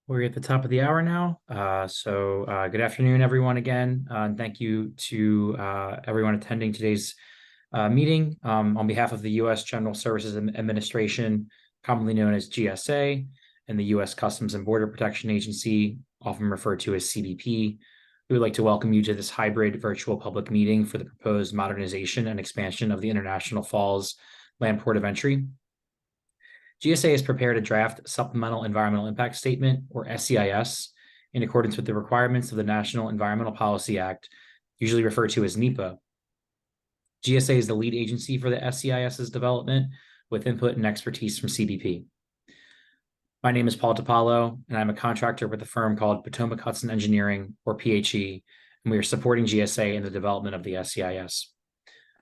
We're at the top of the hour now. Good afternoon, everyone, again. And thank you to everyone attending today's meeting. On behalf of the U.S. General Services Administration, commonly known as GSA, and the U.S. Customs and Border Protection Agency, often referred to as CBP, we would like to welcome you to this hybrid virtual public meeting for the proposed modernization and expansion of the International Falls Land Port of Entry. GSA has prepared a draft Supplemental Environmental Impact Statement, or SEIS, in accordance with the requirements of the National Environmental Policy Act, usually referred to as NEPA. GSA is the lead agency for the SEIS's development, with input and expertise from CBP. My name is Paul DiPaolo, and I'm a contractor with a firm called Potomac Hudson Engineering, or PHE, and we are supporting GSA in the development of the SEIS.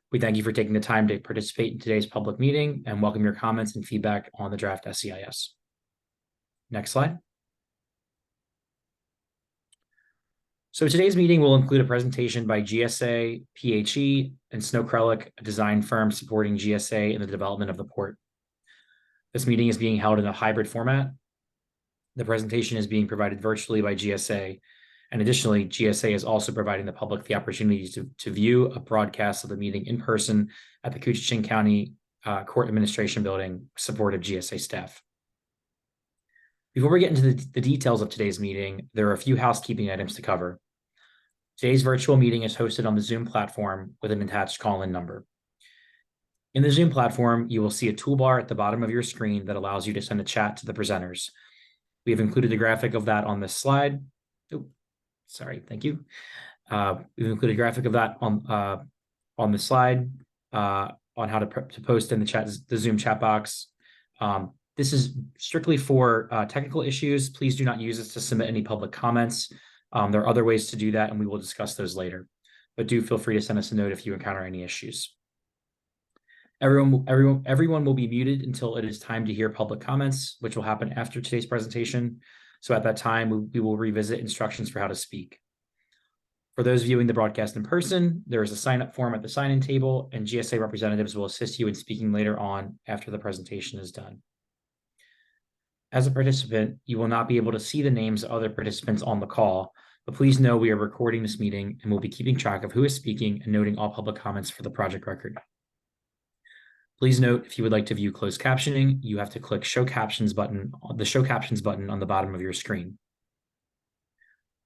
We thank you for taking the time to participate in today's public meeting and welcome your comments and feedback on the draft SEIS. Next slide. So today's meeting will include a presentation by GSA, PHE, and Snow Krellick, a design firm supporting GSA in the development of the port. This meeting is being held in a hybrid format. The presentation is being provided virtually by GSA. And additionally, GSA is also providing the public the opportunity to view a broadcast of the meeting in person at the Coochin County Court Administration Building, supportive GSA staff. Before we get into the details of today's meeting, there are a few housekeeping items to cover. Today's virtual meeting is hosted on the Zoom platform with an attached call-in number. In the Zoom platform, you will see a toolbar at the bottom of your screen that allows you to send a chat to the presenters. We have included a graphic of that on this slide. Sorry, thank you. We've included a graphic of that on the slide on how to post in the Zoom chat box. This is strictly for technical issues. Please do not use this to submit any public comments. There are other ways to do that, and we will discuss those later. But do feel free to send us a note if you encounter any issues. Everyone will be muted until it is time to hear public comments, which will happen after today's presentation. So at that time, we will revisit instructions for how to speak. For those viewing the broadcast in person, there is a sign-up form at the sign-in table, and GSA representatives will assist you in speaking later on after the presentation is done. As a participant, you will not be able to see the names of other participants on the call, but please know we are recording this meeting and we'll be keeping track of who is speaking and noting all public comments for the project record. Please note, if you would like to view closed captioning, you have to click the Show Captions button on the bottom of your screen.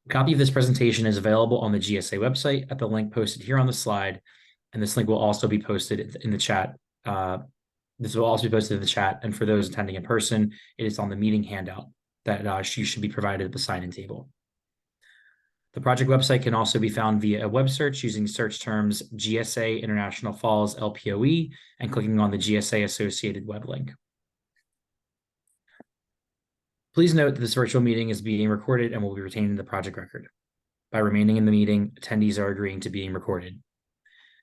A copy of this presentation is available on the GSA website at the link posted here on the slide, and this link will also be posted in the chat. This will also be posted in the chat, and for those attending in person, it is on the meeting handout that you should be provided at the sign-in table. The project website can also be found via a web search using search terms GSA International Falls LPOE and clicking on the GSA associated web link. Please note that this virtual meeting is being recorded and will be retained in the project record. By remaining in the meeting, attendees are agreeing to being recorded.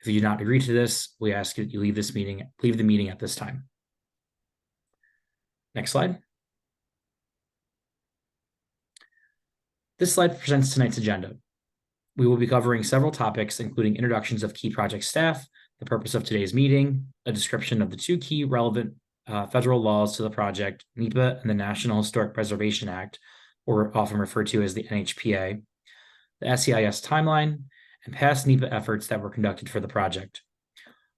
If you do not agree to this, we ask that you leave the meeting at this time. Next slide. This slide presents tonight's agenda. We will be covering several topics, including introductions of key project staff, the purpose of today's meeting, a description of the two key relevant federal laws to the project, NEPA and the National Historic Preservation Act, or often referred to as the NHPA, the SEIS timeline, and past NEPA efforts that were conducted for the project.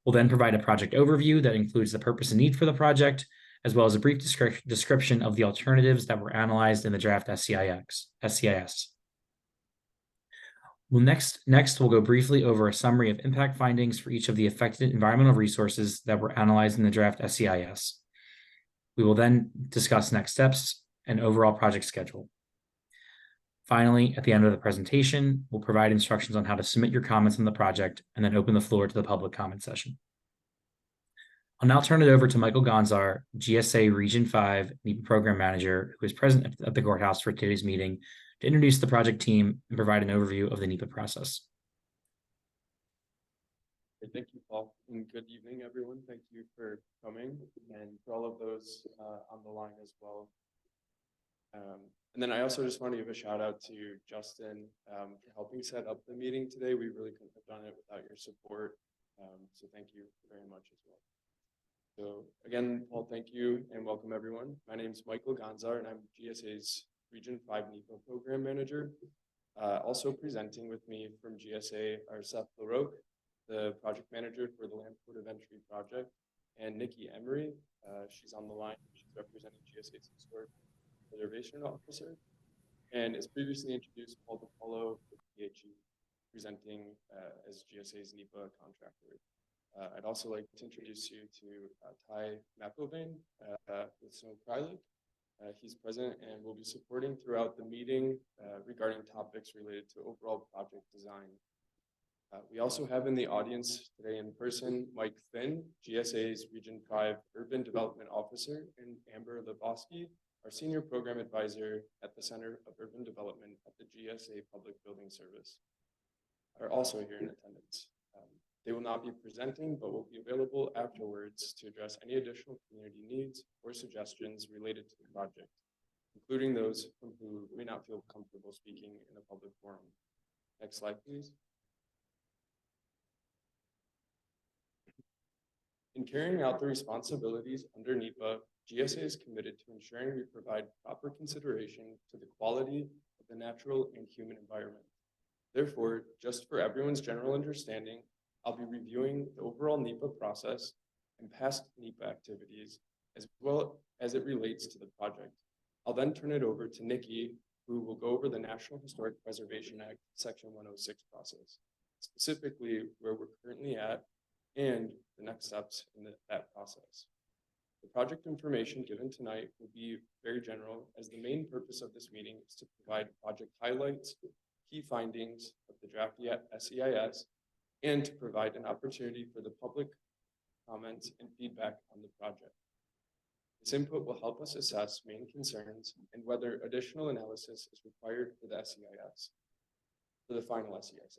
We'll then provide a project overview that includes the purpose and need for the project, as well as a brief description of the alternatives that were analyzed in the draft SEIS. Next, we'll go briefly over a summary of impact findings for each of the affected environmental resources that were analyzed in the draft SEIS. We will then discuss next steps and overall project schedule. Finally, at the end of the presentation, we'll provide instructions on how to submit your comments on the project and then open the floor to the public comment session. I'll now turn it over to Michael Gonzar, GSA Region 5 NEPA Program Manager, who is present at the courthouse for today's meeting, to introduce the project team and provide an overview of the NEPA process. Thank you, Paul, and good evening, everyone. Thank you for coming, and for all of those on the line as well. And then I also just want to give a shout out to Justin for helping set up the meeting today. We really couldn't have done it without your support, so thank you very much as well. So again, Paul, thank you and welcome everyone. My name is Michael Gonzar and I'm GSA's Region 5 NEPA Program Manager. Also presenting with me from GSA are Seth LaRoque, the Project Manager for the Land Port of Entry Project, and Nikki Emery. She's on the line. She's representing GSA's Historic Preservation Officer. And as previously introduced, Paul DePaulo, PhD, presenting as GSA's NEPA contractor. I'd also like to introduce you to Ty McIlvain with Snow Krylik. He's present and will be supporting throughout the meeting regarding topics related to overall project design. We also have in the audience today in person, Mike Finn, GSA's Region 5 Urban Development Officer, and Amber Lebowski, our Senior Program Advisor at the Center of Urban Development at the GSA Public Building Service, are also here in attendance. They will not be presenting, but will be available afterwards to address any additional community needs or suggestions related to the project, including those who may not feel comfortable speaking in a public forum. Next slide, please. In carrying out the responsibilities under NEPA, GSA is committed to ensuring we provide proper consideration to the quality of the natural and human environment. Therefore, just for everyone's general understanding, I'll be reviewing the overall NEPA process and past NEPA activities, as well as it relates to the project. I'll then turn it over to Nikki, who will go over the National Historic Preservation Act Section 106 process, specifically where we're currently at and the next steps in that process. The project information given tonight will be very general, as the main purpose of this meeting is to provide project highlights, key findings of the draft SEIS, and to provide an opportunity for the public comments and feedback on the project. This input will help us assess main concerns and whether additional analysis is required for the SEIS, for the final SEIS.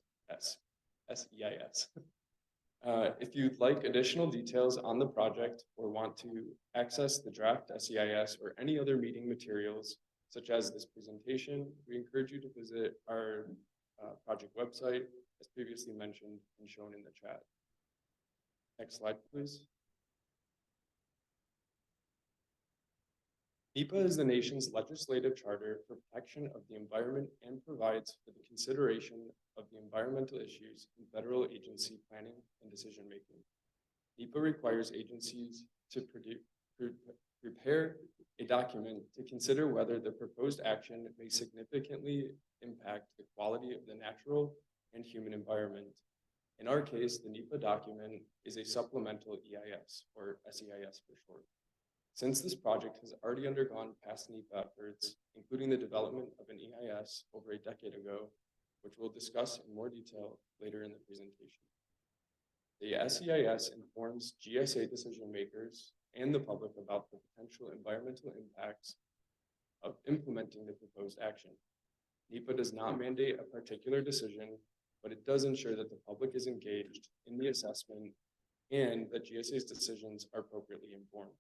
If you'd like additional details on the project or want to access the draft SEIS or any other meeting materials, such as this presentation, we encourage you to visit our project website, as previously mentioned and shown in the chat. Next slide, please. NEPA is the nation's legislative charter for protection of the environment and provides for the consideration of the environmental issues in federal agency planning and decision-making. NEPA requires agencies to prepare a document to consider whether the proposed action may significantly impact the quality of the natural and human environment. In our case, the NEPA document is a supplemental EIS, or SEIS for short. Since this project has already undergone past NEPA efforts, including the development of an EIS over a decade ago, which we'll discuss in more detail later in the presentation. The SEIS informs GSA decision makers and the public about the potential environmental impacts of implementing the proposed action. NEPA does not mandate a particular decision, but it does ensure that the public is engaged in the assessment and that GSA's decisions are appropriately informed.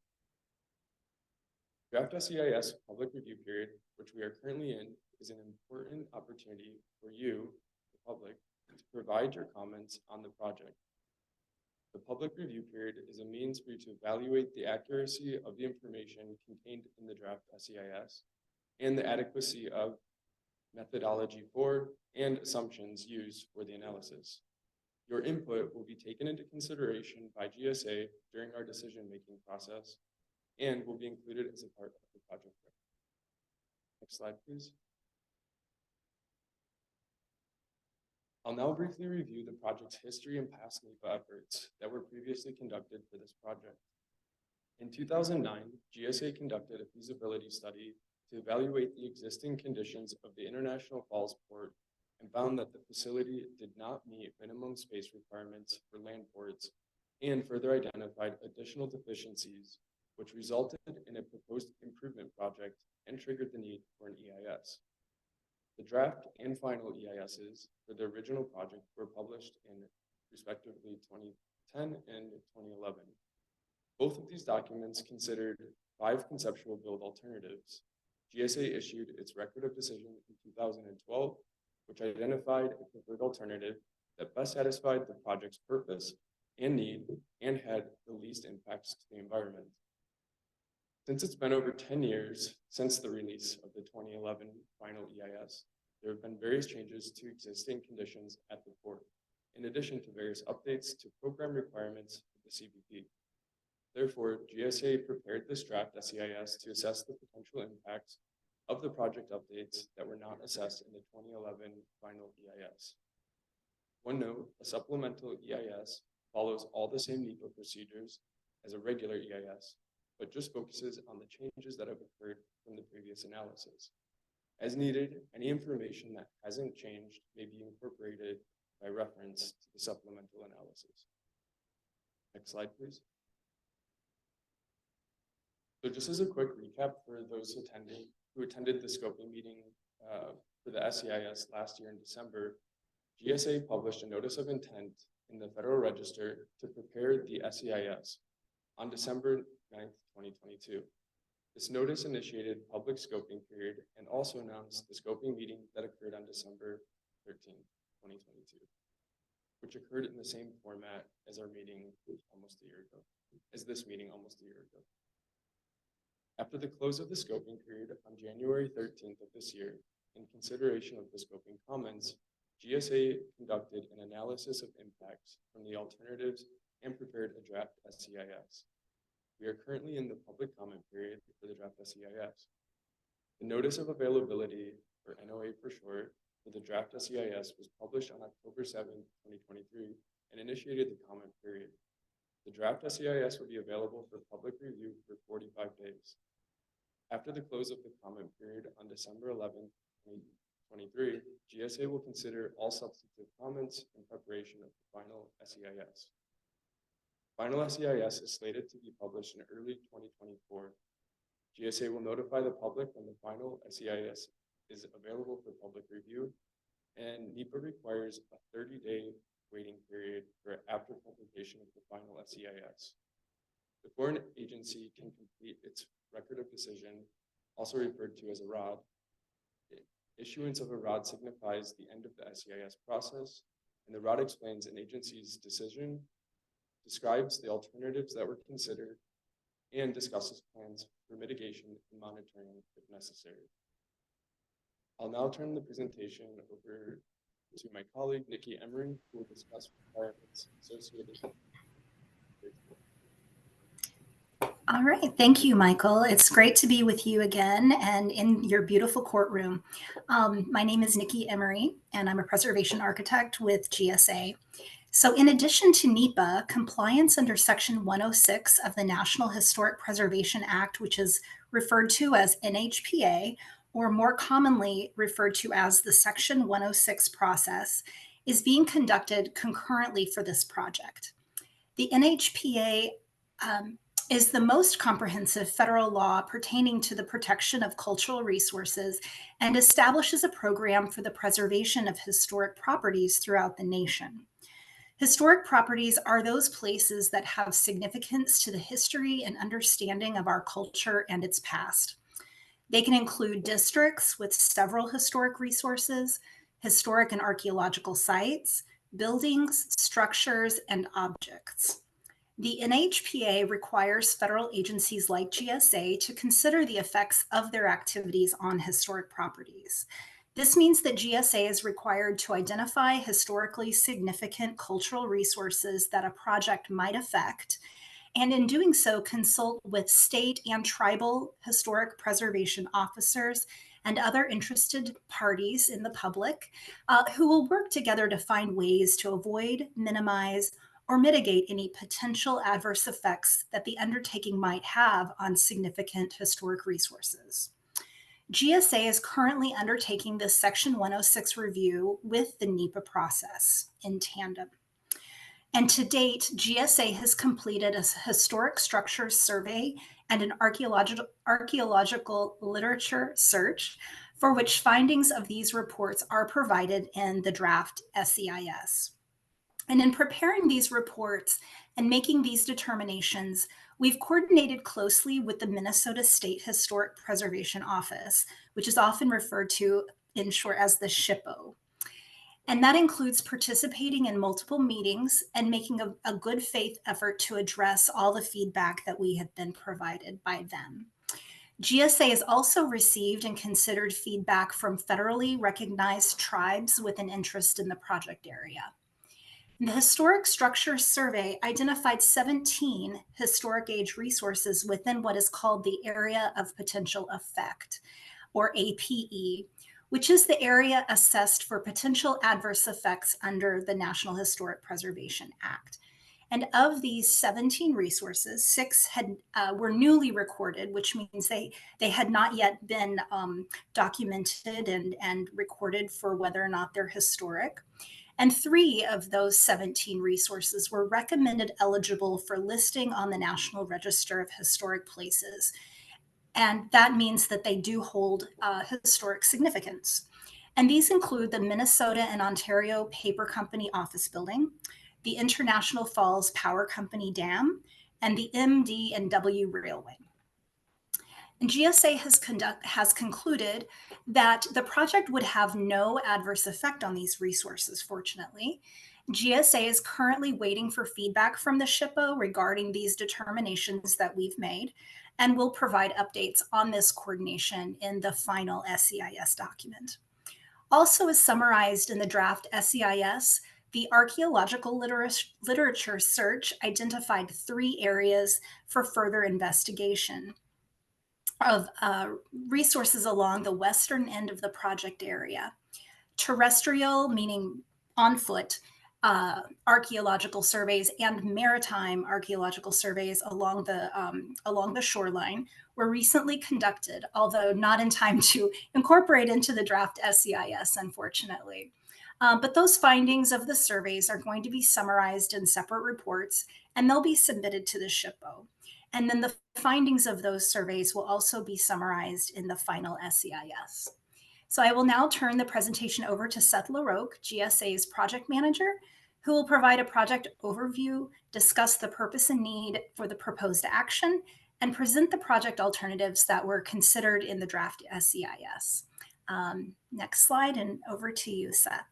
Draft SEIS public review period, which we are currently in, is an important opportunity for you, the public, to provide your comments on the project. The public review period is a means for you to evaluate the accuracy of the information contained in the draft SEIS and the adequacy of methodology for and assumptions used for the analysis. Your input will be taken into consideration by GSA during our decision-making process and will be included as a part of the project. Next slide, please. I'll now briefly review the project's history and past NEPA efforts that were previously conducted for this project. In 2009, GSA conducted a feasibility study to evaluate the existing conditions of the International Falls Port and found that the facility did not meet minimum space requirements for land ports and further identified additional deficiencies, which resulted in a proposed improvement project and triggered the need for an EIS. The draft and final EISs for the original project were published in respectively 2010 and 2011. Both of these documents considered 5 conceptual build alternatives. GSA issued its record of decision in 2012, which identified a preferred alternative that best satisfied the project's purpose and need and had the least impacts to the environment. Since it's been over 10 years since the release of the 2011 final EIS, there have been various changes to existing conditions at the port, in addition to various updates to program requirements of the CBP. Therefore, GSA prepared this draft SEIS to assess the potential impacts of the project updates that were not assessed in the 2011 final EIS. One note, a supplemental EIS follows all the same NEPA procedures as a regular EIS, but just focuses on the changes that have occurred from the previous analysis. As needed, any information that hasn't changed may be incorporated by reference to the supplemental analysis. Next slide, please. So just as a quick recap for those who attended the scoping meeting for the SEIS last year in December, GSA published a notice of intent in the Federal Register to prepare the SEIS on December 9th, 2022. This notice initiated public scoping period and also announced the scoping meeting that occurred on December 13th, 2022, which occurred in the same format as our meeting almost a year ago, as this meeting almost a year ago. After the close of the scoping period on January 13th of this year, in consideration of the scoping comments, GSA conducted an analysis of impacts from the alternatives and prepared a draft SEIS. We are currently in the public comment period for the draft SEIS. The Notice of Availability, or NOA for short, for the draft SEIS was published on October 7th, 2023, and initiated the comment period. The draft SEIS will be available for public review for 45 days. After the close of the comment period on December 11th, 2023, GSA will consider all substantive comments in preparation of the final SEIS. Final SEIS is slated to be published in early 2024. GSA will notify the public when the final SEIS is available for public review, and NEPA requires a 30-day waiting period for after publication of the final SEIS. Before an agency can complete its record of decision, also referred to as a ROD, issuance of a ROD signifies the end of the SEIS process, and the ROD explains an agency's decision, describes the alternatives that were considered, and discusses plans for mitigation and monitoring if necessary. I'll now turn the presentation over to my colleague, Nikki Emery, who will discuss requirements associated with. All right, thank you, Michael. It's great to be with you again and in your beautiful courtroom. My name is Nikki Emery, and I'm a preservation architect with GSA. So in addition to NEPA, compliance under Section 106 of the National Historic Preservation Act, which is referred to as NHPA, or more commonly referred to as the Section 106 process, is being conducted concurrently for this project. The NHPA is the most comprehensive federal law pertaining to the protection of cultural resources and establishes a program for the preservation of historic properties throughout the nation. Historic properties are those places that have significance to the history and understanding of our culture and its past. They can include districts with several historic resources, historic and archaeological sites, buildings, structures, and objects. The NHPA requires federal agencies like GSA to consider the effects of their activities on historic properties. This means that GSA is required to identify historically significant cultural resources that a project might affect, and in doing so, consult with state and tribal historic preservation officers and other interested parties in the public who will work together to find ways to avoid, minimize, or mitigate any potential adverse effects that the undertaking might have on significant historic resources. GSA is currently undertaking this Section 106 review with the NEPA process in tandem. And to date, GSA has completed a historic structures survey and an archaeological literature search, for which findings of these reports are provided in the draft SEIS. And in preparing these reports and making these determinations, we've coordinated closely with the Minnesota State Historic Preservation Office, which is often referred to in short as the SHPO. And that includes participating in multiple meetings and making a good faith effort to address all the feedback that we have been provided by them. GSA has also received and considered feedback from federally recognized tribes with an interest in the project area. The Historic Structures Survey identified 17 historic age resources within what is called the Area of Potential Effect, or APE, which is the area assessed for potential adverse effects under the National Historic Preservation Act. And of these 17 resources, 6 were newly recorded, which means they had not yet been documented and recorded for whether or not they're historic. And 3 of those 17 resources were recommended eligible for listing on the National Register of Historic Places. And that means that they do hold historic significance. And these include the Minnesota and Ontario Paper Company office building, the International Falls Power Company Dam, and the MD&W Railway. And GSA has concluded that the project would have no adverse effect on these resources, fortunately. GSA is currently waiting for feedback from the SHPO regarding these determinations that we've made, and will provide updates on this coordination in the final SEIS document. Also, as summarized in the draft SEIS, the archaeological literature search identified 3 areas for further investigation of resources along the western end of the project area. Terrestrial, meaning on foot, archaeological surveys and maritime archaeological surveys along the shoreline were recently conducted, although not in time to incorporate into the draft SEIS, unfortunately. But those findings of the surveys are going to be summarized in separate reports, and they'll be submitted to the SHPO. And then the findings of those surveys will also be summarized in the final SEIS. So I will now turn the presentation over to Seth LaRoque, GSA's project manager, who will provide a project overview, discuss the purpose and need for the proposed action, and present the project alternatives that were considered in the draft SEIS. Next slide, and over to you, Seth.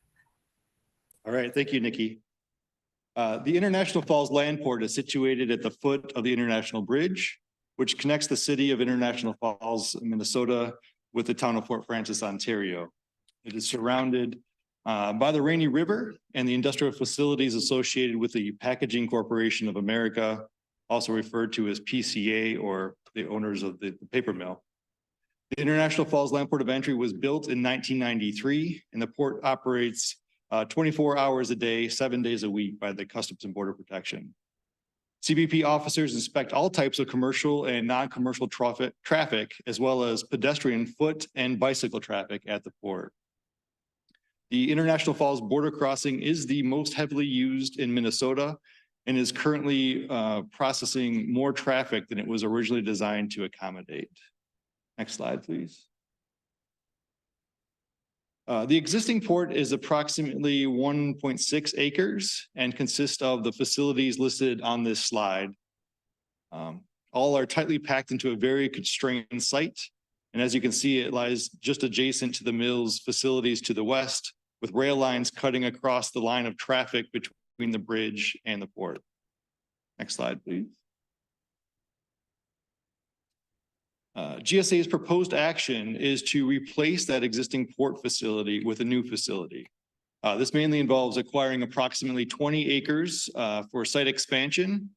All right, thank you, Nikki. The International Falls Land Port is situated at the foot of the International Bridge, which connects the city of International Falls, Minnesota, with the town of Fort Francis, Ontario. It is surrounded by the Rainy River and the industrial facilities associated with the Packaging Corporation of America, also referred to as PCA, or the owners of the paper mill. The International Falls Land Port of Entry was built in 1993, and the port operates 24 hours a day, 7 days a week by the Customs and Border Protection. CBP officers inspect all types of commercial and non-commercial traffic, as well as pedestrian, foot, and bicycle traffic at the port. The International Falls border crossing is the most heavily used in Minnesota and is currently processing more traffic than it was originally designed to accommodate. Next slide, please. The existing port is approximately 1.6 acres and consists of the facilities listed on this slide. All are tightly packed into a very constrained site. And as you can see, it lies just adjacent to the mill's facilities to the west, with rail lines cutting across the line of traffic between the bridge and the port. Next slide, please. GSA's proposed action is to replace that existing port facility with a new facility. This mainly involves acquiring approximately 20 acres for site expansion,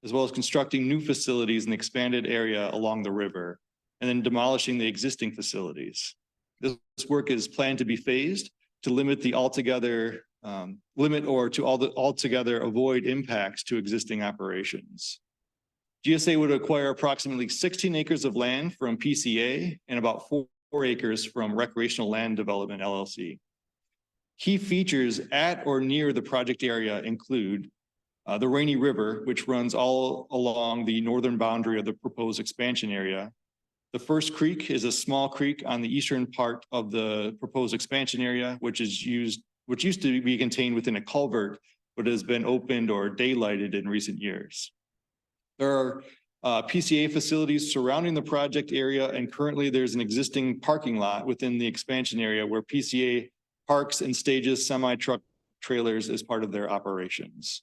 as well as constructing new facilities in the expanded area along the river, and then demolishing the existing facilities. This work is planned to be phased to limit the altogether avoid impacts to existing operations. GSA would acquire approximately 16 acres of land from PCA and about 4 acres from Recreational Land Development, LLC. Key features at or near the project area include the Rainy River, which runs all along the northern boundary of the proposed expansion area. The First Creek is a small creek on the eastern part of the proposed expansion area, which used to be contained within a culvert, but has been opened or daylighted in recent years. There are PCA facilities surrounding the project area, and currently there's an existing parking lot within the expansion area where PCA parks and stages semi-truck trailers as part of their operations.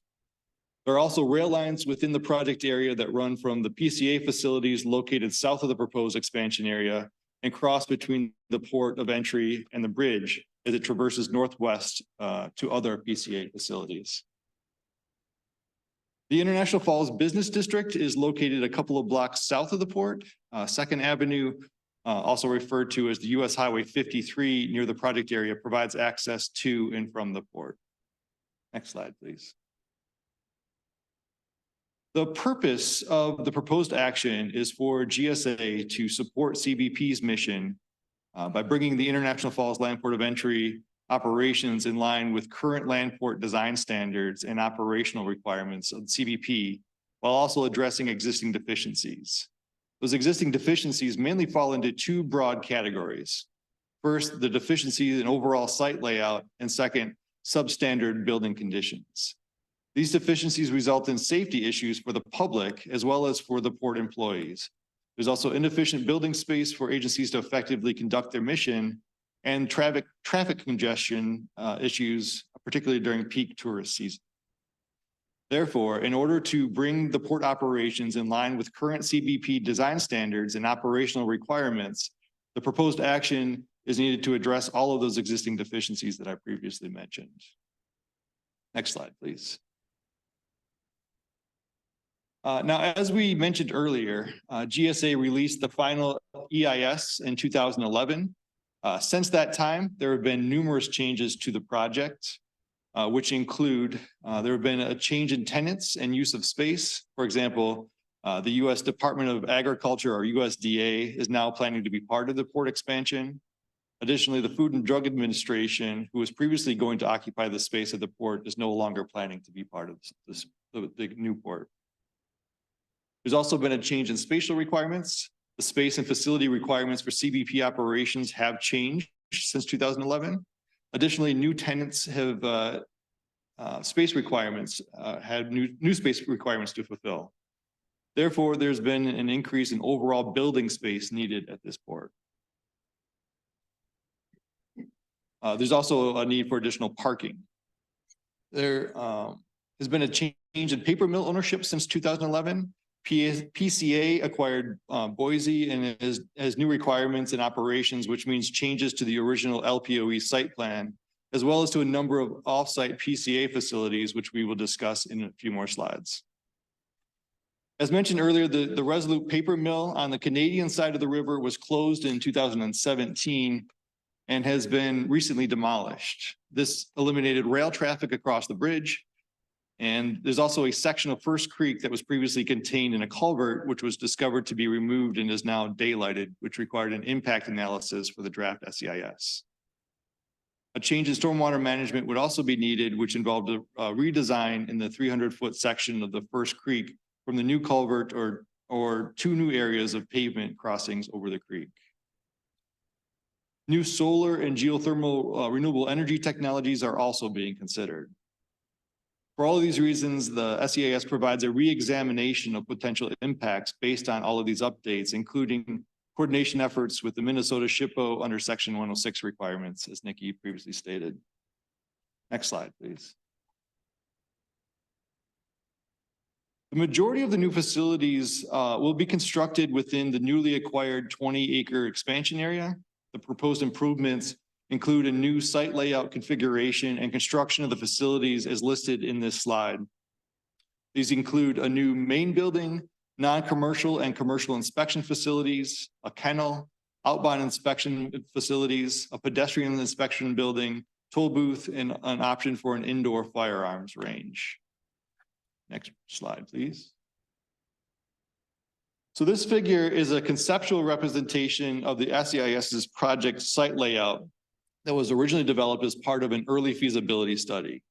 There are also rail lines within the project area that run from the PCA facilities located south of the proposed expansion area and cross between the port of entry and the bridge as it traverses northwest to other PCA facilities. The International Falls Business District is located a couple of blocks south of the port. 2nd Avenue, also referred to as the US Highway 53 near the project area, provides access to and from the port. Next slide, please. The purpose of the proposed action is for GSA to support CBP's mission by bringing the International Falls Land Port of Entry operations in line with current land port design standards and operational requirements of CBP, while also addressing existing deficiencies. Those existing deficiencies mainly fall into two broad categories. First, the deficiencies in overall site layout, and second, substandard building conditions. These deficiencies result in safety issues for the public as well as for the port employees. There's also inefficient building space for agencies to effectively conduct their mission, and traffic congestion issues, particularly during peak tourist season. Therefore, in order to bring the port operations in line with current CBP design standards and operational requirements, the proposed action is needed to address all of those existing deficiencies that I previously mentioned. Next slide, please. Now, as we mentioned earlier, GSA released the final EIS in 2011. Since that time, there have been numerous changes to the project, which include, there have been a change in tenants and use of space. For example, the U.S. Department of Agriculture, or USDA, is now planning to be part of the port expansion. Additionally, the Food and Drug Administration, who was previously going to occupy the space at the port, is no longer planning to be part of the new port. There's also been a change in spatial requirements. The space and facility requirements for CBP operations have changed since 2011. Additionally, new tenants have space requirements, had new space requirements to fulfill. Therefore, there's been an increase in overall building space needed at this port. There's also a need for additional parking. There has been a change in paper mill ownership since 2011. PCA acquired Boise and has new requirements and operations, which means changes to the original LPOE site plan, as well as to a number of off-site PCA facilities, which we will discuss in a few more slides. As mentioned earlier, the Resolute paper mill on the Canadian side of the river was closed in 2017 and has been recently demolished. This eliminated rail traffic across the bridge. And there's also a section of First Creek that was previously contained in a culvert, which was discovered to be removed and is now daylighted, which required an impact analysis for the draft SEIS. A change in stormwater management would also be needed, which involved a redesign in the 300-foot section of the First Creek from the new culvert or two new areas of pavement crossings over the creek. New solar and geothermal renewable energy technologies are also being considered. For all of these reasons, the SEIS provides a re-examination of potential impacts based on all of these updates, including coordination efforts with the Minnesota SHPO under Section 106 requirements, as Nikki previously stated. Next slide, please. The majority of the new facilities will be constructed within the newly acquired 20-acre expansion area. The proposed improvements include a new site layout configuration and construction of the facilities as listed in this slide. These include a new main building, non-commercial and commercial inspection facilities, a kennel, outbound inspection facilities, a pedestrian inspection building, toll booth, and an option for an indoor firearms range. Next slide, please. So this figure is a conceptual representation of the SEIS's project site layout that was originally developed as part of an early feasibility study.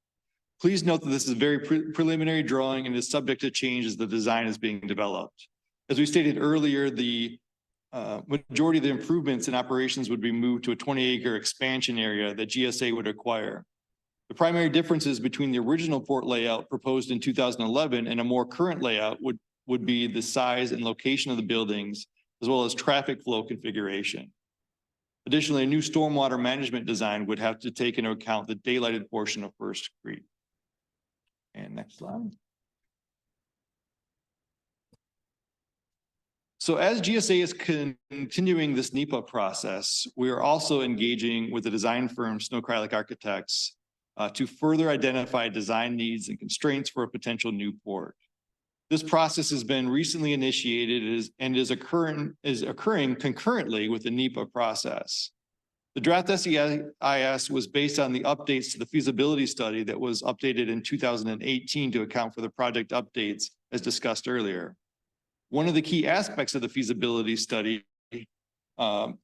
Please note that this is a very preliminary drawing and is subject to change as the design is being developed. As we stated earlier, the majority of the improvements in operations would be moved to a 20-acre expansion area that GSA would acquire. The primary differences between the original port layout proposed in 2011 and a more current layout would be the size and location of the buildings, as well as traffic flow configuration. Additionally, a new stormwater management design would have to take into account the daylighted portion of First Creek. And next slide. So as GSA is continuing this NEPA process, we are also engaging with the design firm Snow Kralik Architects to further identify design needs and constraints for a potential new port. This process has been recently initiated and is occurring concurrently with the NEPA process. The draft SEIS was based on the updates to the feasibility study that was updated in 2018 to account for the project updates as discussed earlier. One of the key aspects of the feasibility study and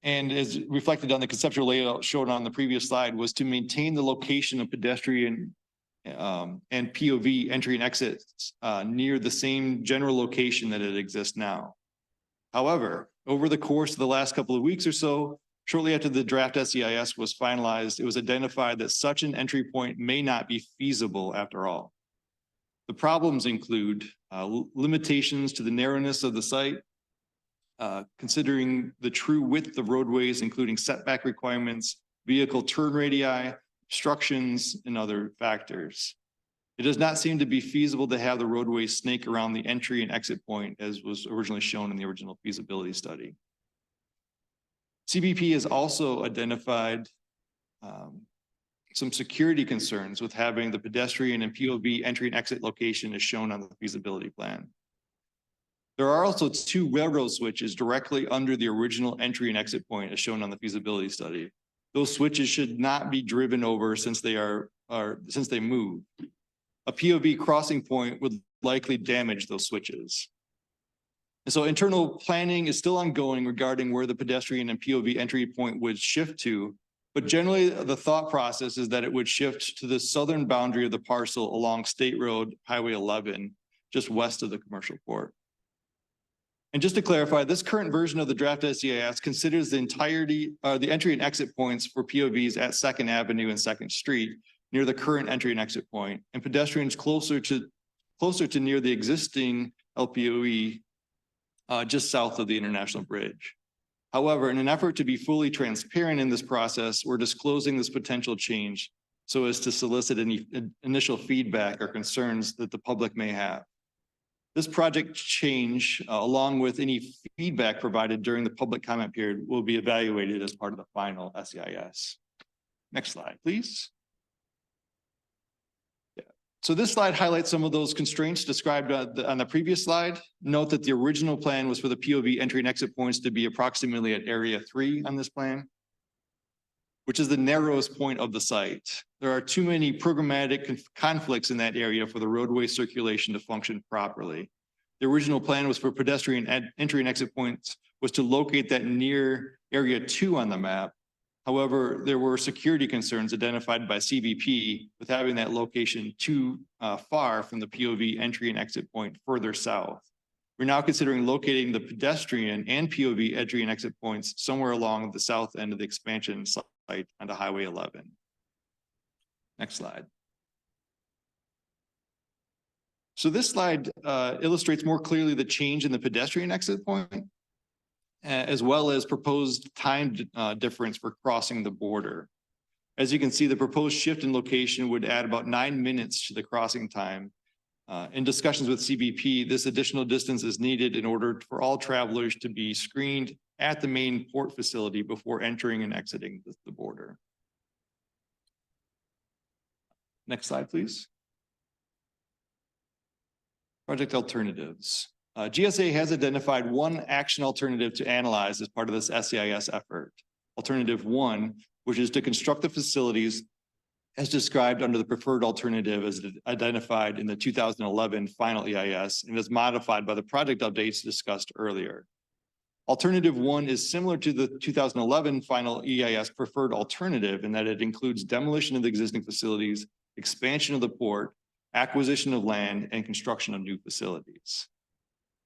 is reflected on the conceptual layout shown on the previous slide was to maintain the location of pedestrian and POV entry and exits near the same general location that it exists now. However, over the course of the last couple of weeks or so, shortly after the draft SEIS was finalized, it was identified that such an entry point may not be feasible after all. The problems include limitations to the narrowness of the site, considering the true width of roadways, including setback requirements, vehicle turn radii, obstructions, and other factors. It does not seem to be feasible to have the roadway snake around the entry and exit point as was originally shown in the original feasibility study. CBP has also identified some security concerns with having the pedestrian and POV entry and exit location as shown on the feasibility plan. There are also two railroad switches directly under the original entry and exit point as shown on the feasibility study. Those switches should not be driven over since they move. A POV crossing point would likely damage those switches. And so internal planning is still ongoing regarding where the pedestrian and POV entry point would shift to, but generally the thought process is that it would shift to the southern boundary of the parcel along State Road Highway 11, just west of the commercial port. And just to clarify, this current version of the draft SEIS considers the entirety, the entry and exit points for POVs at 2nd Avenue and 2nd Street near the current entry and exit point, and pedestrians closer to near the existing LPOE just south of the International Bridge. However, in an effort to be fully transparent in this process, we're disclosing this potential change so as to solicit any initial feedback or concerns that the public may have. This project change, along with any feedback provided during the public comment period, will be evaluated as part of the final SEIS. Next slide, please. Yeah. So this slide highlights some of those constraints described on the previous slide. Note that the original plan was for the POV entry and exit points to be approximately at area 3 on this plan, which is the narrowest point of the site. There are too many programmatic conflicts in that area for the roadway circulation to function properly. The original plan was for pedestrian entry and exit points was to locate that near area 2 on the map. However, there were security concerns identified by CBP with having that location too far from the POV entry and exit point further south. We're now considering locating the pedestrian and POV entry and exit points somewhere along the south end of the expansion site onto Highway 11. Next slide. So this slide illustrates more clearly the change in the pedestrian exit point, as well as proposed time difference for crossing the border. As you can see, the proposed shift in location would add about 9 minutes to the crossing time. In discussions with CBP, this additional distance is needed in order for all travelers to be screened at the main port facility before entering and exiting the border. Next slide, please. Project alternatives. GSA has identified one action alternative to analyze as part of this SEIS effort. Alternative 1, which is to construct the facilities as described under the preferred alternative as identified in the 2011 final EIS and as modified by the project updates discussed earlier. Alternative 1 is similar to the 2011 final EIS preferred alternative in that it includes demolition of the existing facilities, expansion of the port, acquisition of land, and construction of new facilities.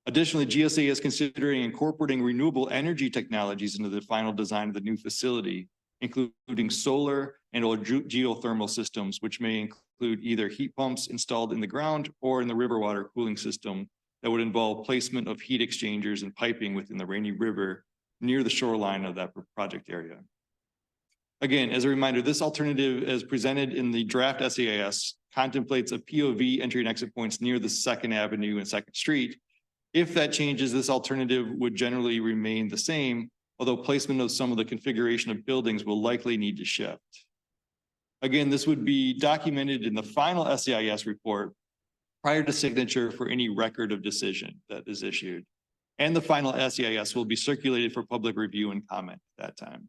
Additionally, GSA is considering incorporating renewable energy technologies into the final design of the new facility, including solar and or geothermal systems, which may include either heat pumps installed in the ground or in the river water cooling system that would involve placement of heat exchangers and piping within the Rainy River near the shoreline of that project area. Again, as a reminder, this alternative as presented in the draft SEIS contemplates a POV entry and exit points near the 2nd Avenue and 2nd Street. If that changes, this alternative would generally remain the same, although placement of some of the configuration of buildings will likely need to shift. Again, this would be documented in the final SEIS report prior to signature for any record of decision that is issued. And the final SEIS will be circulated for public review and comment at that time.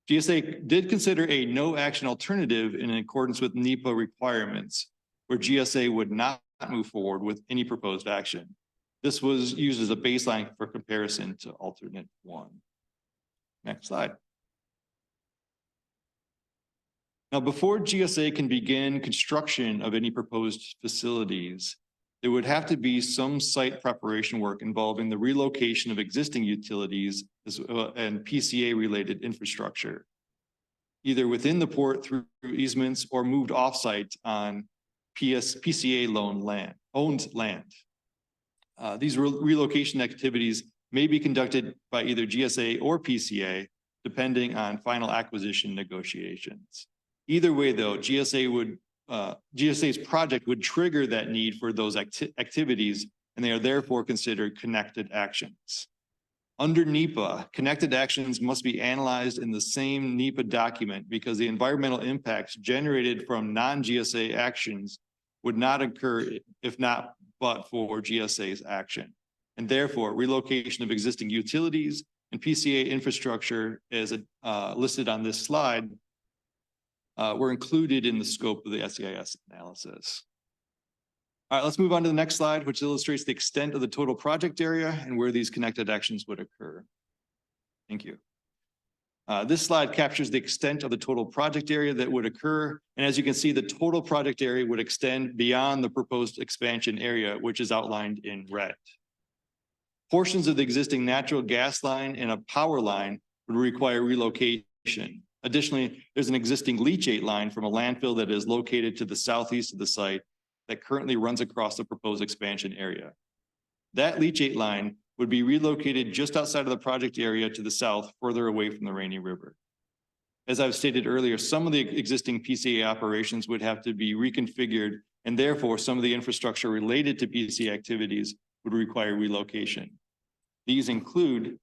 GSA did consider a no action alternative in accordance with NEPA requirements, where GSA would not move forward with any proposed action. This was used as a baseline for comparison to alternate 1. Next slide. Now, before GSA can begin construction of any proposed facilities, there would have to be some site preparation work involving the relocation of existing utilities and PCA-related infrastructure, either within the port through easements or moved offsite on PCA-owned land. These relocation activities may be conducted by either GSA or PCA, depending on final acquisition negotiations. Either way, though, GSA's project would trigger that need for those activities, and they are therefore considered connected actions. Under NEPA, connected actions must be analyzed in the same NEPA document because the environmental impacts generated from non-GSA actions would not occur if not but for GSA's action. And therefore, relocation of existing utilities and PCA infrastructure as listed on this slide were included in the scope of the SEIS analysis. All right, let's move on to the next slide, which illustrates the extent of the total project area and where these connected actions would occur. Thank you. This slide captures the extent of the total project area that would occur. And as you can see, the total project area would extend beyond the proposed expansion area, which is outlined in red. Portions of the existing natural gas line and a power line would require relocation. Additionally, there's an existing leachate line from a landfill that is located to the southeast of the site that currently runs across the proposed expansion area. That leachate line would be relocated just outside of the project area to the south, further away from the Rainy River. As I've stated earlier, some of the existing PCA operations would have to be reconfigured, and therefore some of the infrastructure related to PCA activities would require relocation. These include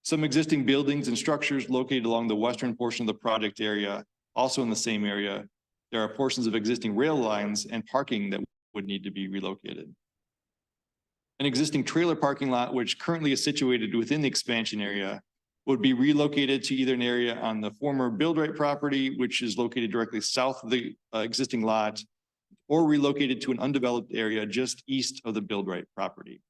some existing buildings and structures located along the western portion of the project area. Also in the same area, there are portions of existing rail lines and parking that would need to be relocated. An existing trailer parking lot, which currently is situated within the expansion area, would be relocated to either an area on the former Buildright property, which is located directly south of the existing lot, or relocated to an undeveloped area just east of the Buildright property.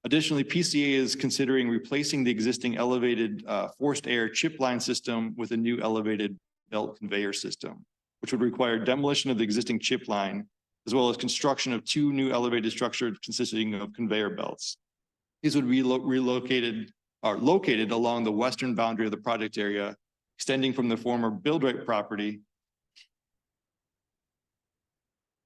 Additionally, PCA is considering replacing the existing elevated forced air chip line system with a new elevated belt conveyor system, which would require demolition of the existing chip line, as well as construction of 2 new elevated structures consisting of conveyor belts. These would be located along the western boundary of the project area, extending from the former Buildright property.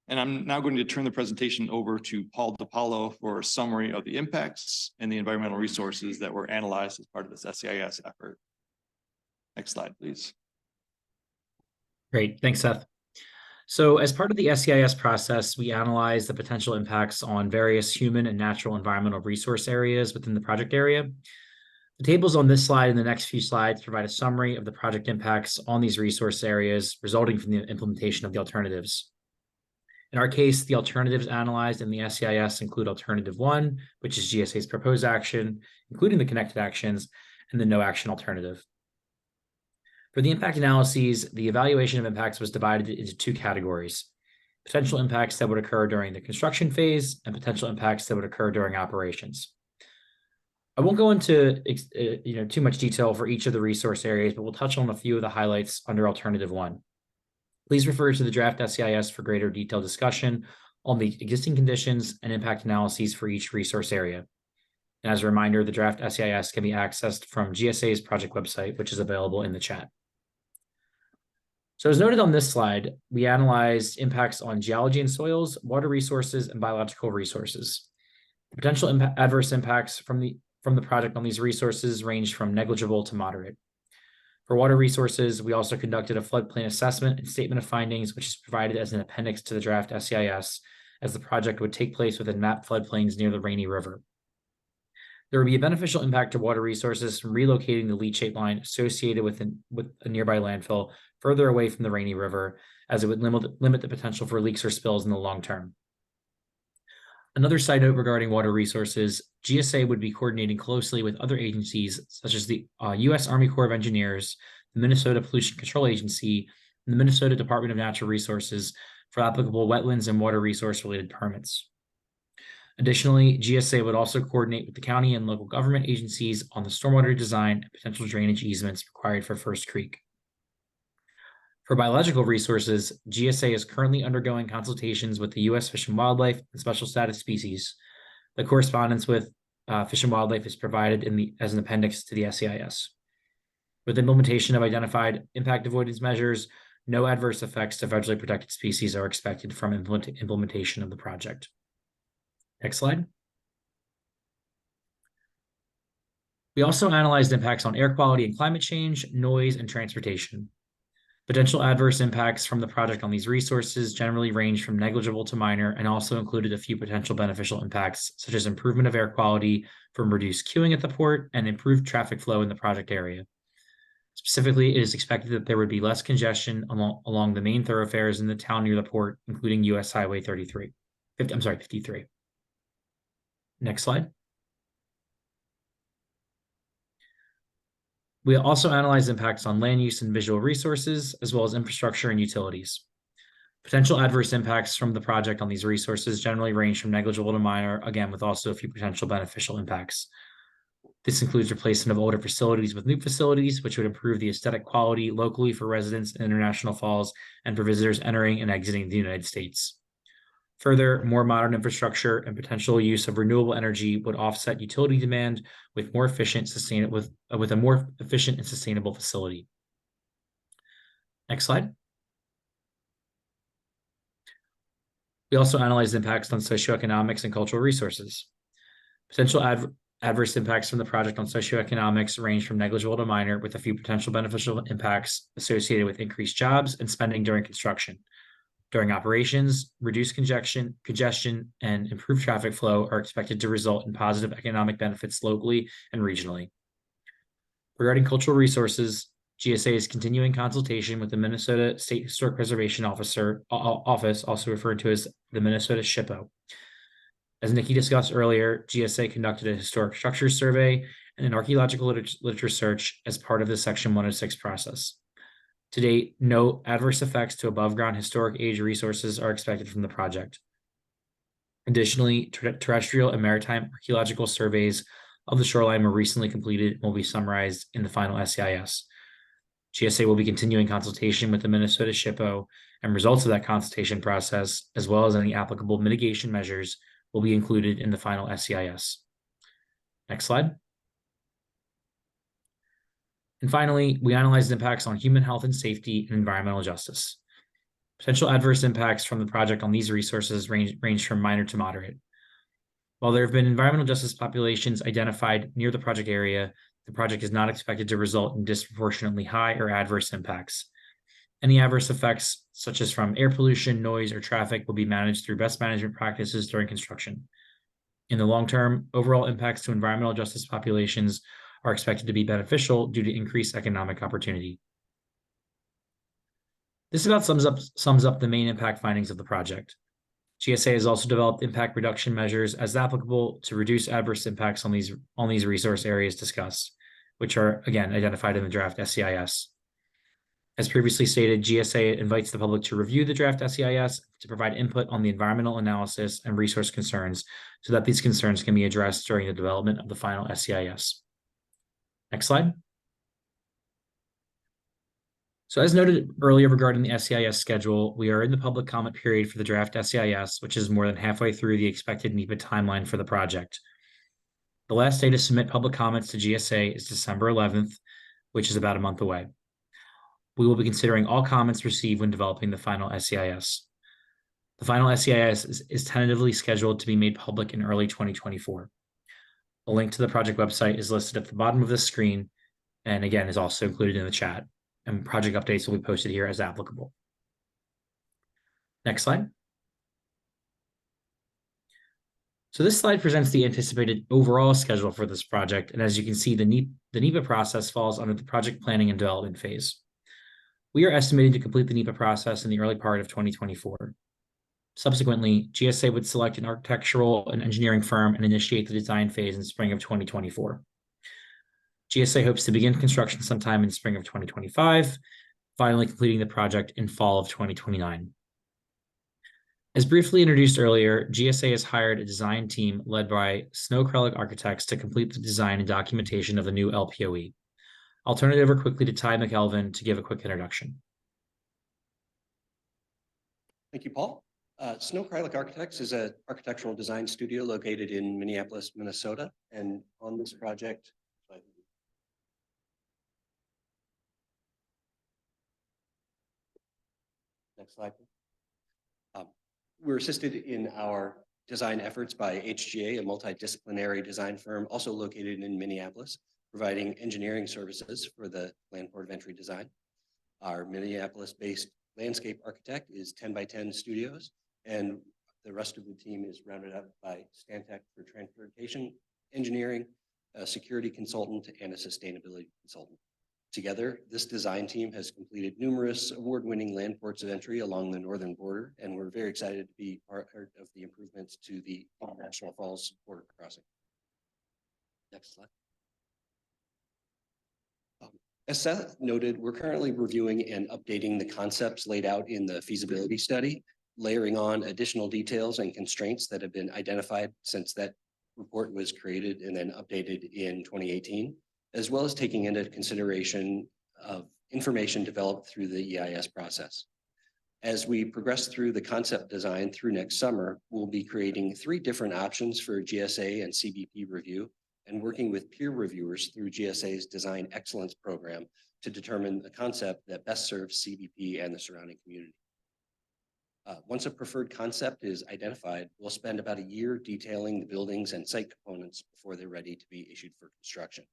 And I'm now going to turn the presentation over to Paul DiPaolo for a summary of the impacts and the environmental resources that were analyzed as part of this SEIS effort. Next slide, please. Great, thanks, Seth. So as part of the SEIS process, we analyzed the potential impacts on various human and natural environmental resource areas within the project area. The tables on this slide and the next few slides provide a summary of the project impacts on these resource areas resulting from the implementation of the alternatives. In our case, the alternatives analyzed in the SEIS include alternative 1, which is GSA's proposed action, including the connected actions, and the no action alternative. For the impact analyses, the evaluation of impacts was divided into 2 categories: potential impacts that would occur during the construction phase and potential impacts that would occur during operations. I won't go into too much detail for each of the resource areas, but we'll touch on a few of the highlights under alternative 1. Please refer to the draft SEIS for greater detailed discussion on the existing conditions and impact analyses for each resource area. And as a reminder, the draft SEIS can be accessed from GSA's project website, which is available in the chat. So as noted on this slide, we analyzed impacts on geology and soils, water resources, and biological resources. The potential adverse impacts from the from the project on these resources ranged from negligible to moderate. For water resources, we also conducted a floodplain assessment and statement of findings, which is provided as an appendix to the draft SEIS, as the project would take place within mapped floodplains near the Rainy River. There would be a beneficial impact to water resources from relocating the leachate line associated with a nearby landfill further away from the Rainy River, as it would limit the potential for leaks or spills in the long term. Another side note regarding water resources, GSA would be coordinating closely with other agencies such as the U.S. Army Corps of Engineers, the Minnesota Pollution Control Agency, and the Minnesota Department of Natural Resources for applicable wetlands and water resource related permits. Additionally, GSA would also coordinate with the county and local government agencies on the stormwater design and potential drainage easements required for First Creek. For biological resources, GSA is currently undergoing consultations with the U.S. Fish and Wildlife and Special Status Species. The correspondence with Fish and Wildlife is provided as an appendix to the SEIS. With implementation of identified impact avoidance measures, no adverse effects to federally protected species are expected from implementation of the project. Next slide. We also analyzed impacts on air quality and climate change, noise, and transportation. Potential adverse impacts from the project on these resources generally range from negligible to minor and also included a few potential beneficial impacts, such as improvement of air quality from reduced queuing at the port and improved traffic flow in the project area. Specifically, it is expected that there would be less congestion along the main thoroughfares in the town near the port, including US Highway 53. 53. Next slide. We also analyzed impacts on land use and visual resources, as well as infrastructure and utilities. Potential adverse impacts from the project on these resources generally range from negligible to minor, again, with also a few potential beneficial impacts. This includes replacement of older facilities with new facilities, which would improve the aesthetic quality locally for residents in International Falls and for visitors entering and exiting the United States. Further, more modern infrastructure and potential use of renewable energy would offset utility demand with more efficient, with a more efficient and sustainable facility. Next slide. We also analyzed impacts on socioeconomics and cultural resources. Potential adverse impacts from the project on socioeconomics range from negligible to minor, with a few potential beneficial impacts associated with increased jobs and spending during construction. During operations, reduced congestion, and improved traffic flow are expected to result in positive economic benefits locally and regionally. Regarding cultural resources, GSA is continuing consultation with the Minnesota State Historic Preservation Office, also referred to as the Minnesota SHPO. As Nikki discussed earlier, GSA conducted a historic structures survey and an archaeological literature search as part of the Section 106 process. To date, no adverse effects to above-ground historic age resources are expected from the project. Additionally, terrestrial and maritime archaeological surveys of the shoreline were recently completed and will be summarized in the final SEIS. GSA will be continuing consultation with the Minnesota SHPO, and results of that consultation process, as well as any applicable mitigation measures, will be included in the final SEIS. Next slide. And finally, we analyzed impacts on human health and safety and environmental justice. Potential adverse impacts from the project on these resources range from minor to moderate. While there have been environmental justice populations identified near the project area, the project is not expected to result in disproportionately high or adverse impacts. Any adverse effects, such as from air pollution, noise, or traffic, will be managed through best management practices during construction. In the long term, overall impacts to environmental justice populations are expected to be beneficial due to increased economic opportunity. This about sums up the main impact findings of the project. GSA has also developed impact reduction measures as applicable to reduce adverse impacts on these resource areas discussed, which are again identified in the draft SEIS. As previously stated, GSA invites the public to review the draft SEIS to provide input on the environmental analysis and resource concerns so that these concerns can be addressed during the development of the final SEIS. Next slide. So as noted earlier regarding the SEIS schedule, we are in the public comment period for the draft SEIS, which is more than halfway through the expected NEPA timeline for the project. The last day to submit public comments to GSA is December 11th, which is about a month away. We will be considering all comments received when developing the final SEIS. The final SEIS is tentatively scheduled to be made public in early 2024. A link to the project website is listed at the bottom of the screen and again is also included in the chat. And project updates will be posted here as applicable. Next slide. So this slide presents the anticipated overall schedule for this project. And as you can see, the NEPA process falls under the project planning and development phase. We are estimating to complete the NEPA process in the early part of 2024. Subsequently, GSA would select an architectural and engineering firm and initiate the design phase in spring of 2024. GSA hopes to begin construction sometime in spring of 2025, finally completing the project in fall of 2029. As briefly introduced earlier, GSA has hired a design team led by Snow Acrylic Architects to complete the design and documentation of the new LPOE. I'll turn it over quickly to Ty McElvin to give a quick introduction. Thank you, Paul. Snow Acrylic Architects is an architectural design studio located in Minneapolis, Minnesota. And on this project, next slide. We're assisted in our design efforts by HGA, a multidisciplinary design firm also located in Minneapolis, providing engineering services for the land port of entry design. Our Minneapolis-based landscape architect is 10 by 10 Studios, and the rest of the team is rounded up by Stantec for transportation engineering, a security consultant, and a sustainability consultant. Together, this design team has completed numerous award-winning land ports of entry along the northern border, and we're very excited to be part of the improvements to the International Falls border crossing. Next slide. As Seth noted, we're currently reviewing and updating the concepts laid out in the feasibility study, layering on additional details and constraints that have been identified since that report was created and then updated in 2018. As well as taking into consideration of information developed through the EIS process. As we progress through the concept design through next summer, we'll be creating 3 different options for GSA and CBP review and working with peer reviewers through GSA's Design Excellence Program to determine the concept that best serves CBP and the surrounding community. Once a preferred concept is identified, we'll spend about a year detailing the buildings and site components before they're ready to be issued for construction.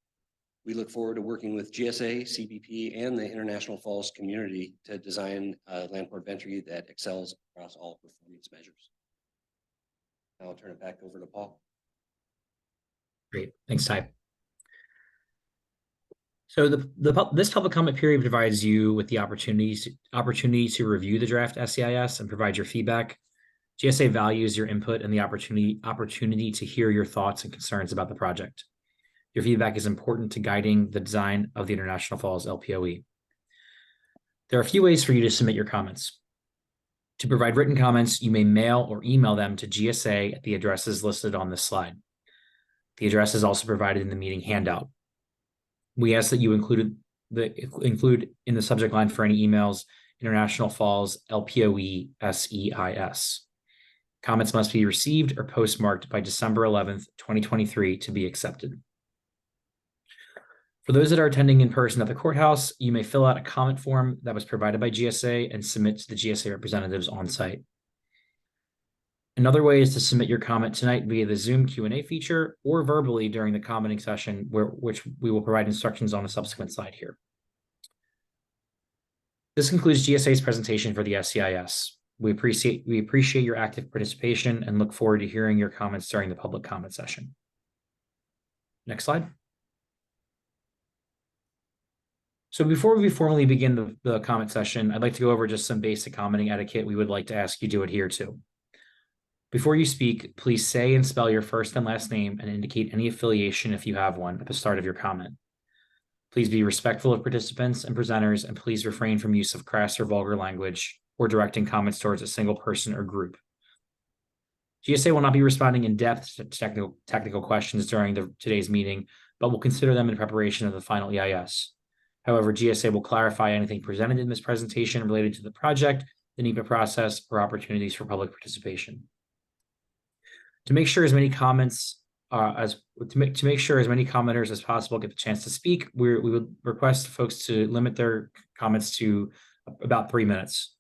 We look forward to working with GSA, CBP, and the International Falls community to design a land port of entry that excels across all performance measures. Now I'll turn it back over to Paul. Great, thanks, Ty. So this public comment period provides you with the opportunity to review the draft SEIS and provide your feedback. GSA values your input and the opportunity to hear your thoughts and concerns about the project. Your feedback is important to guiding the design of the International Falls LPOE. There are a few ways for you to submit your comments. To provide written comments, you may mail or email them to GSA at the addresses listed on this slide. The address is also provided in the meeting handout. We ask that you include in the subject line for any emails, International Falls LPOE SEIS. Comments must be received or postmarked by December 11th, 2023 to be accepted. For those that are attending in person at the courthouse, you may fill out a comment form that was provided by GSA and submit to the GSA representatives on site. Another way is to submit your comment tonight via the Zoom Q&A feature or verbally during the commenting session, which we will provide instructions on a subsequent slide here. This concludes GSA's presentation for the SEIS. We appreciate your active participation and look forward to hearing your comments during the public comment session. Next slide. So before we formally begin the comment session, I'd like to go over just some basic commenting etiquette we would like to ask you to adhere to. Before you speak, please say and spell your first and last name and indicate any affiliation if you have one at the start of your comment. Please be respectful of participants and presenters, and please refrain from use of crass or vulgar language or directing comments towards a single person or group. GSA will not be responding in depth to technical questions during today's meeting, but will consider them in preparation of the final EIS. However, GSA will clarify anything presented in this presentation related to the project, the NEPA process, or opportunities for public participation. To make sure as many commenters as possible get the chance to speak, we would request folks to limit their comments to about 3 minutes.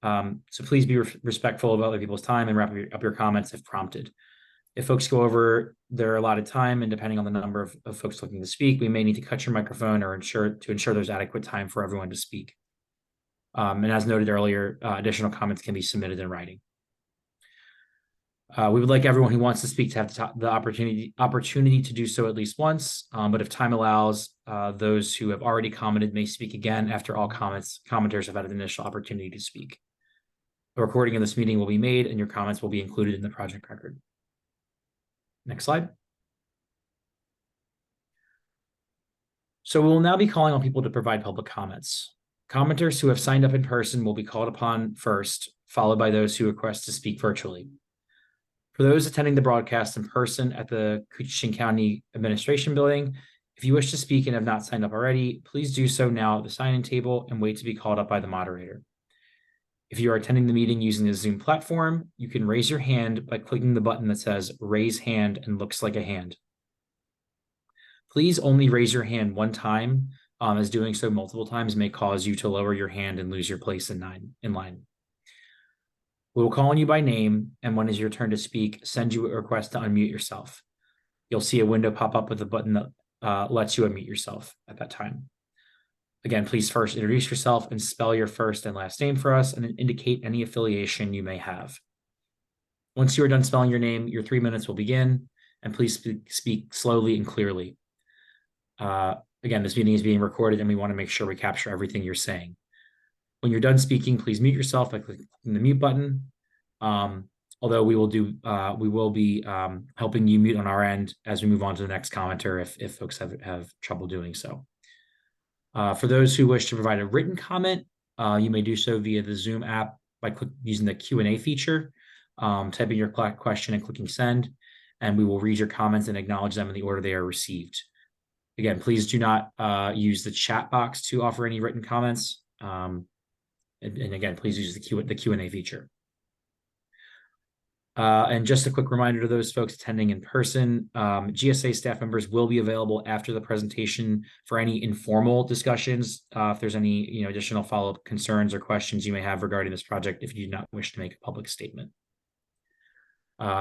So please be respectful of other people's time and wrap up your comments if prompted. If folks go over their allotted time, and depending on the number of folks looking to speak, we may need to cut your microphone or ensure there's adequate time for everyone to speak. And as noted earlier, additional comments can be submitted in writing. We would like everyone who wants to speak to have the opportunity to do so at least once. But if time allows, those who have already commented may speak again after all commenters have had an initial opportunity to speak. A recording of this meeting will be made and your comments will be included in the project record. Next slide. So we will now be calling on people to provide public comments. Commenters who have signed up in person will be called upon first, followed by those who request to speak virtually. For those attending the broadcast in person at the Coochin County Administration Building, if you wish to speak and have not signed up already, please do so now at the sign-in table and wait to be called up by the moderator. If you are attending the meeting using the Zoom platform, you can raise your hand by clicking the button that says raise hand and looks like a hand. Please only raise your hand one time, as doing so multiple times may cause you to lower your hand and lose your place in line. We will call on you by name, and when it is your turn to speak, send you a request to unmute yourself. You'll see a window pop up with a button that lets you unmute yourself at that time. Again, please first introduce yourself and spell your first and last name for us and indicate any affiliation you may have. Once you are done spelling your name, your 3 minutes will begin, and please speak slowly and clearly. Again, this meeting is being recorded and we want to make sure we capture everything you're saying. When you're done speaking, please mute yourself by clicking the mute button. Although we will be helping you mute on our end as we move on to the next commenter if folks have trouble doing so. For those who wish to provide a written comment, you may do so via the Zoom app by using the Q&A feature, typing your question and clicking send, and we will read your comments and acknowledge them in the order they are received. Again, please do not use the chat box to offer any written comments. And again, please use the Q&A feature. And just a quick reminder to those folks attending in person, GSA staff members will be available after the presentation for any informal discussions. If there's any additional follow-up concerns or questions you may have regarding this project, if you do not wish to make a public statement.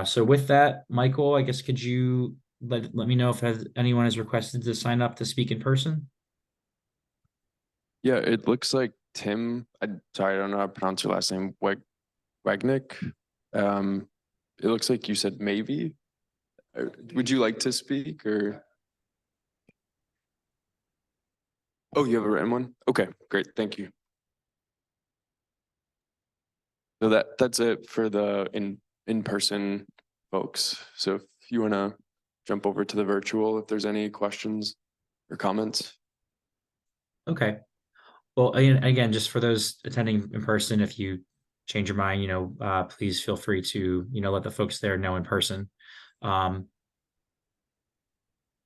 So with that, Michael, I guess could you let me know if anyone has requested to sign up to speak in person? Yeah, it looks like Tim, sorry, I don't know how to pronounce your last name, Wagnick. It looks like you said maybe. Would you like to speak or? Oh, you have a written one? Okay, great, thank you. So that's it for the in-person folks. So if you want to jump over to the virtual, if there's any questions or comments. Okay. Well, again, just for those attending in person, if you change your mind, please feel free to, let the folks there know in person. And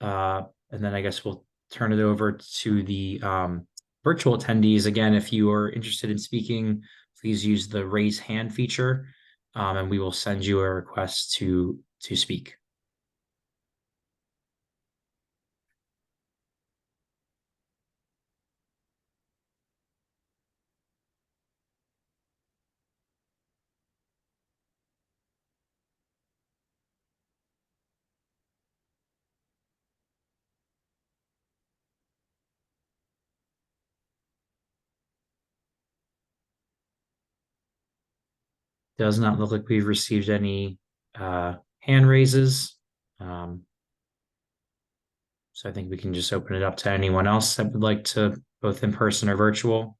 then I guess we'll turn it over to the virtual attendees. Again, if you are interested in speaking, please use the raise hand feature, and we will send you a request to speak. Does not look like we've received any hand raises. So I think we can just open it up to anyone else that would like to, both in person or virtual.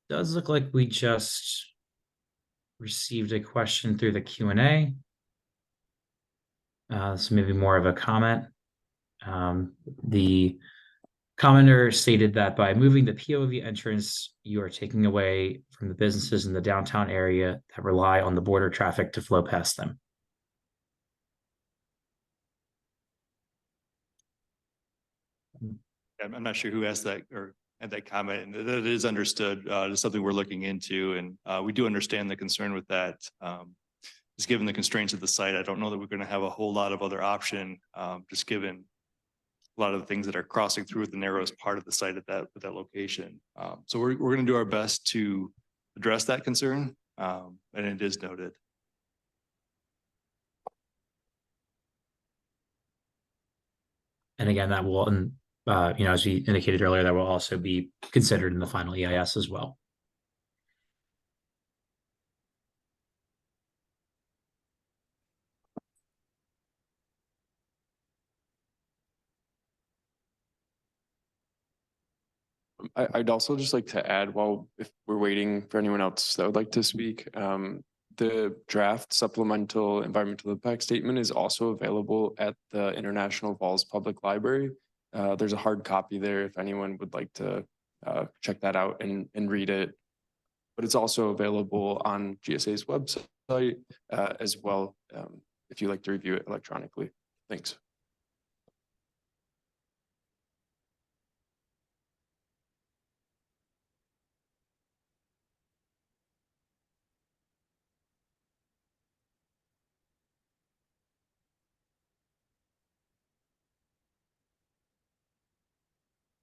Does look like we just received a question through the Q&A. So maybe more of a comment. The commenter stated that by moving the POV entrance, you are taking away from the businesses in the downtown area that rely on the border traffic to flow past them. I'm not sure who asked that or had that comment, and that is understood. It's something we're looking into, and we do understand the concern with that. Just given the constraints of the site, I don't know that we're going to have a whole lot of other option, just given a lot of the things that are crossing through the narrowest part of the site at that location. So we're going to do our best to address that concern, and it is noted. And again, that will, and as we indicated earlier, that will also be considered in the final EIS as well. I'd also just like to add, while if we're waiting for anyone else that would like to speak, the draft supplemental environmental impact statement is also available at the International Falls Public Library. There's a hard copy there if anyone would like to check that out and read it. But it's also available on GSA's website as well, if you like to review it electronically. Thanks.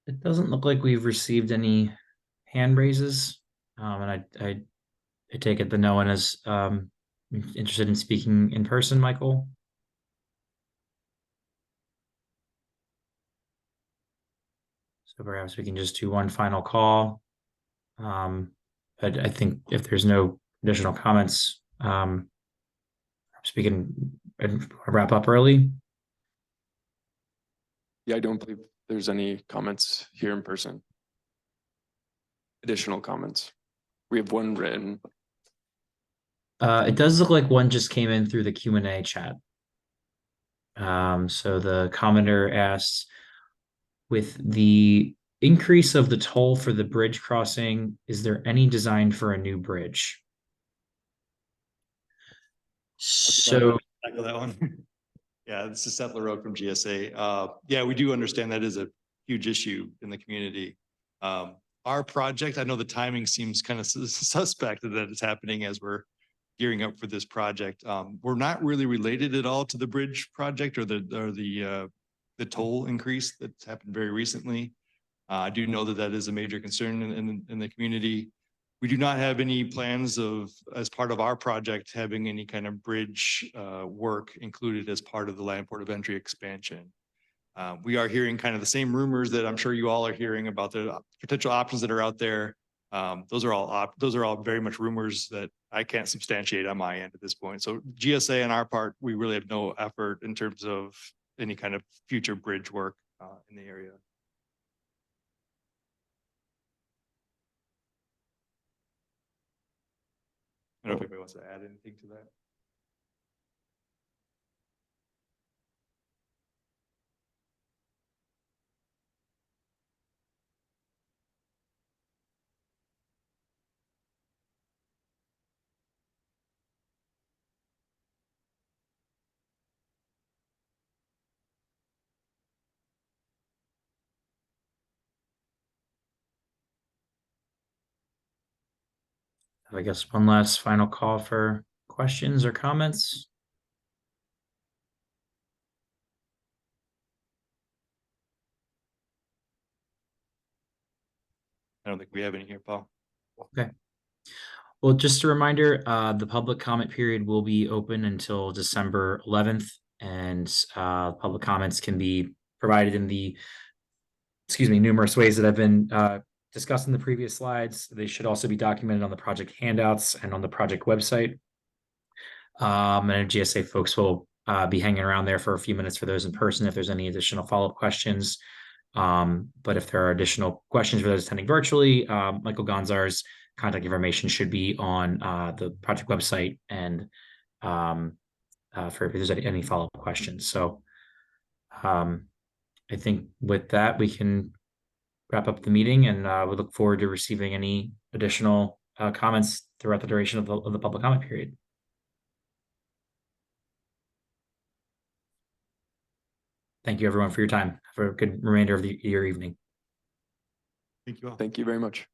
It doesn't look like we've received any hand raises. And I take it that no one is interested in speaking in person, Michael. So perhaps we can just do one final call. But I think if there's no additional comments, perhaps we can wrap up early. Yeah, I don't believe there's any comments here in person. Additional comments. We have one written. It does look like one just came in through the Q&A chat. So the commenter asks, with the increase of the toll for the bridge crossing, is there any design for a new bridge? So Tackle that one. Yeah, this is Seth LaRoque from GSA. Yeah, we do understand that is a huge issue in the community. Our project, I know the timing seems kind of suspect that it's happening as we're gearing up for this project. We're not really related at all to the bridge project or the toll increase that's happened very recently. I do know that that is a major concern in the community. We do not have any plans of, as part of our project, having any kind of bridge work included as part of the land port of entry expansion. We are hearing kind of the same rumors that I'm sure you all are hearing about the potential options that are out there. Those are all very much rumors that I can't substantiate on my end at this point. So GSA on our part, we really have no effort in terms of any kind of future bridge work in the area. I don't know if anybody wants to add anything to that. I guess one last final call for questions or comments. I don't think we have any here, Paul. Okay. Well, just a reminder, the public comment period will be open until December 11th, and public comments can be provided in the, numerous ways that have been discussed in the previous slides. They should also be documented on the project handouts and on the project website. And GSA folks will be hanging around there for a few minutes for those in person if there's any additional follow-up questions. But if there are additional questions for those attending virtually, Michael Gonzar's contact information should be on the project website, and for if there's any follow-up questions. So I think with that, we can wrap up the meeting, and we look forward to receiving any additional comments throughout the duration of the public comment period. Thank you, everyone, for your time. Have a good remainder of your evening. Thank you all. Thank you very much.